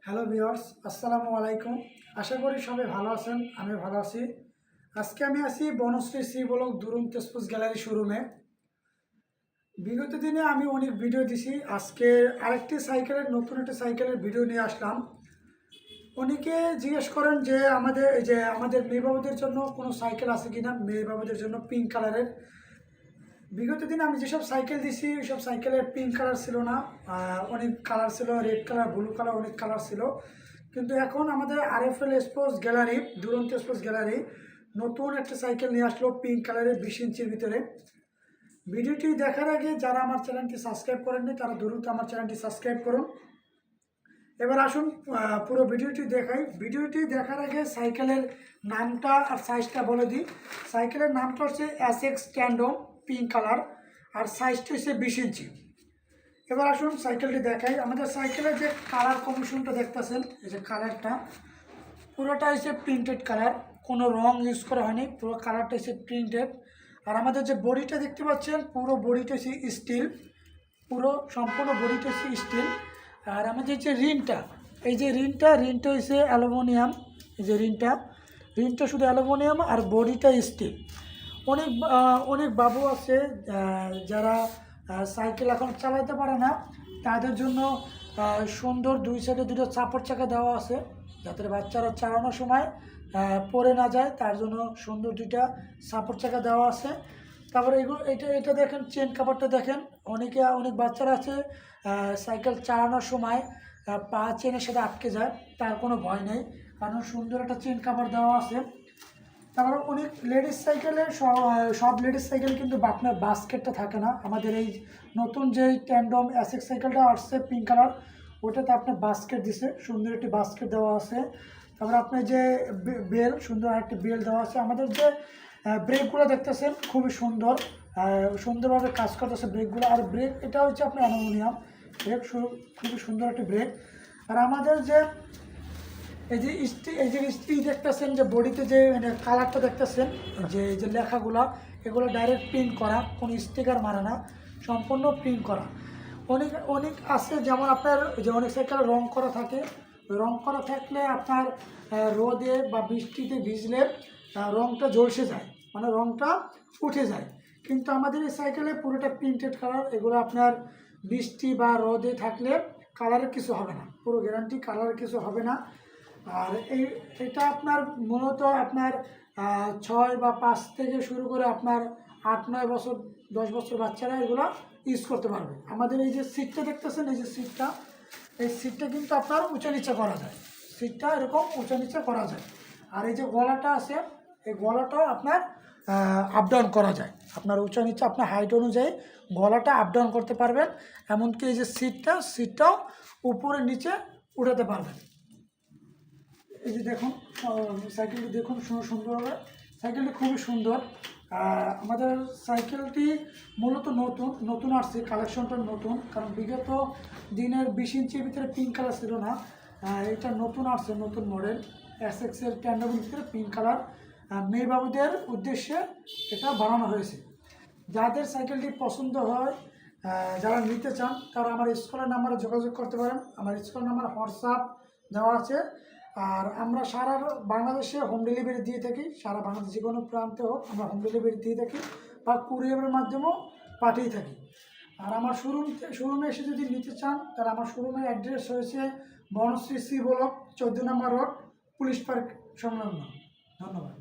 Hello viewers, আসসালামু আলাইকুম। আশা করি সবাই ভালো আছেন। আমি ভালো আছি। আজকে আমি আছি বনশ্রী সি ব্লক দুরন্ত স্পোর্টস গ্যালারি শোরুমে। বিগত দিনে আমি অনেক ভিডিও দিছি। আজকে আরেকটি সাইকেলের নতুন একটা সাইকেলের ভিডিও নিয়ে আসলাম। অনেকে জিজ্ঞেস করেন যে আমাদের মেয়ে বাবুদের জন্য কোনো সাইকেল আছে কিনা, মেয়ে বাবুদের জন্য পিঙ্ক কালারের। বিগত দিনে আমি যেসব সাইকেল দিছি ওইসব সাইকেলের পিঙ্ক কালার ছিল না। অনেক কালার ছিল, রেড কালার, ব্লু কালার, অনেক কালার ছিল। কিন্তু এখন আমাদের আরএফএল স্পোর্টস গ্যালারি, দুরন্ত স্পোর্টস গ্যালারি নতুন একটা সাইকেল নিয়ে আসলো পিঙ্ক কালারের 20 ইঞ্চির ভিতরে। ভিডিওটি দেখার আগে যারা আমার চ্যানেলটি সাবস্ক্রাইব করেননি তারা দ্রুত আমার চ্যানেলটি সাবস্ক্রাইব করুন। এবার আসুন পুরো ভিডিওটি দেখাই। ভিডিওটি দেখার আগে সাইকেলের নামটা আর সাইজটা বলে দিই। সাইকেলের নামটা হচ্ছে এসএক্স ট্যান্ডম পিঙ্ক কালার, আর সাইজটা হচ্ছে 20 ইঞ্চি। এবার আসুন সাইকেলটি দেখাই। আমাদের সাইকেলের যে কালার কম্বিনেশনটা দেখতেছেন, এই যে কালারটা পুরোটা হচ্ছে প্রিন্টেড কালার, কোনো রং ইউজ করা হয়নি, পুরো কালারটা হচ্ছে প্রিন্টেড। আর আমাদের যে বডিটা দেখতে পাচ্ছেন পুরো বডিটা হচ্ছে স্টিল, পুরো সম্পূর্ণ বডিটা হচ্ছে স্টিল। আর আমাদের যে রিনটা, এই যে রিনটা হচ্ছে অ্যালুমিনিয়াম। এই যে রিনটা শুধু অ্যালুমিনিয়াম আর বডিটা স্টিল। অনেক বাবু আছে যারা সাইকেল এখন চালাতে পারে না, তাদের জন্য সুন্দর দুই সাইডে দুটো চাপড় চাকা দেওয়া আছে, যাতে বাচ্চারা চালানোর সময় পড়ে না যায়, তার জন্য সুন্দর দুইটা চাপড় চাকা দেওয়া আছে। তারপরে এটা দেখেন, চেন কাভারটা দেখেন। অনেক বাচ্চারা আছে সাইকেল চালানোর সময় পা চেনের সাথে আটকে যায়, তার কোনো ভয় নেই, কারণ সুন্দর একটা চেন কাভার দেওয়া আছে। তারপরে অনেক লেডিস সাইকেলে সব লেডিস সাইকেল কিন্তু আপনার বাস্কেটটা থাকে না। আমাদের এই নতুন যে ট্যান্ডম এসএক্স সাইকেলটা আসছে পিঙ্ক কালার, ওটাতে আপনার বাস্কেট দিছে, সুন্দর একটি বাস্কেট দেওয়া আছে। তারপরে আপনার যে বেল, সুন্দর একটি বেল দেওয়া আছে। আমাদের যে ব্রেকগুলো দেখতেছেন খুবই সুন্দরভাবে কাজ করতেছে ব্রেকগুলো। আর ব্রেক এটা হচ্ছে আপনার অ্যালুমিনিয়াম ব্রেক, খুবই সুন্দর একটি ব্রেক। আর আমাদের যে এই যে স্ত্রী দেখতেছেন, যে বডিতে যে কালারটা দেখতেছেন, এই যে লেখাগুলো, এগুলো ডাইরেক্ট প্রিন্ট করা, কোনো স্টিকার মারা না, সম্পূর্ণ প্রিন্ট করা। অনেক আছে, যেমন আপনার যে অনেক সাইকেল রং করা থাকে, রং করা থাকলে আপনার রোদে বা বৃষ্টিতে ভিজলে রংটা ঝলসে যায়, মানে রংটা উঠে যায়। কিন্তু আমাদের এই সাইকেলে পুরোটা প্রিন্টেড কালার, এগুলো আপনার বৃষ্টি বা রোদে থাকলে কালারের কিছু হবে না, পুরো গ্যারান্টি কালারের কিছু হবে না। আর এটা আপনার মূলত আপনার 6 বা 5 থেকে শুরু করে আপনার 8-9 বছর 10 বছর বাচ্চারা এগুলো ইউজ করতে পারবে। আমাদের এই যে সিটটা দেখতেছেন, এই যে সিটটা কিন্তু আপনার উঁচা নিচা করা যায়, সিটটা এরকম উঁচা নিচা করা যায়। আর এই যে গলাটা আছে, এই গলাটাও আপনার আপ ডাউন করা যায়, আপনার উঁচা নিচা আপনার হাইট অনুযায়ী গলাটা আপ ডাউন করতে পারবেন। এমনকি এই যে সিটটাও উপরে নিচে উঠাতে পারবেন। এই যে দেখুন সাইকেলটি দেখুন সুন্দরভাবে, সাইকেলটি খুবই সুন্দর। আমাদের সাইকেলটি মূলত নতুন আসছে, কালেকশনটা নতুন, কারণ বিগত দিনের 20 ইঞ্চির ভিতরে পিঙ্ক কালার ছিল না। এটা নতুন আসছে, নতুন মডেল এসএক্সের ট্যান্ডামের ভিতরে পিঙ্ক কালার। মেয়ে বাবুদের উদ্দেশ্যে এটা বানানো হয়েছে। যাদের সাইকেলটি পছন্দ হয়, যারা নিতে চান, তারা আমার স্কুলের নাম্বারে যোগাযোগ করতে পারেন। আমার স্কুলের নাম্বার হোয়াটসঅ্যাপ দেওয়া আছে। আর আমরা সারা বাংলাদেশে হোম ডেলিভারি দিয়ে থাকি, সারা বাংলাদেশ যে কোনো প্রান্তে হোক আমরা হোম ডেলিভারি দিয়ে থাকি, বা কুরিয়ারের মাধ্যমেও পাঠিয়ে থাকি। আর আমার শোরুমে এসে যদি নিতে চান, তাহলে আমার শোরুমের অ্যাড্রেস হয়েছে বনশ্রী সি ব্লক 14 নম্বর রোড, পুলিশ পার্ক সংলগ্ন। ধন্যবাদ।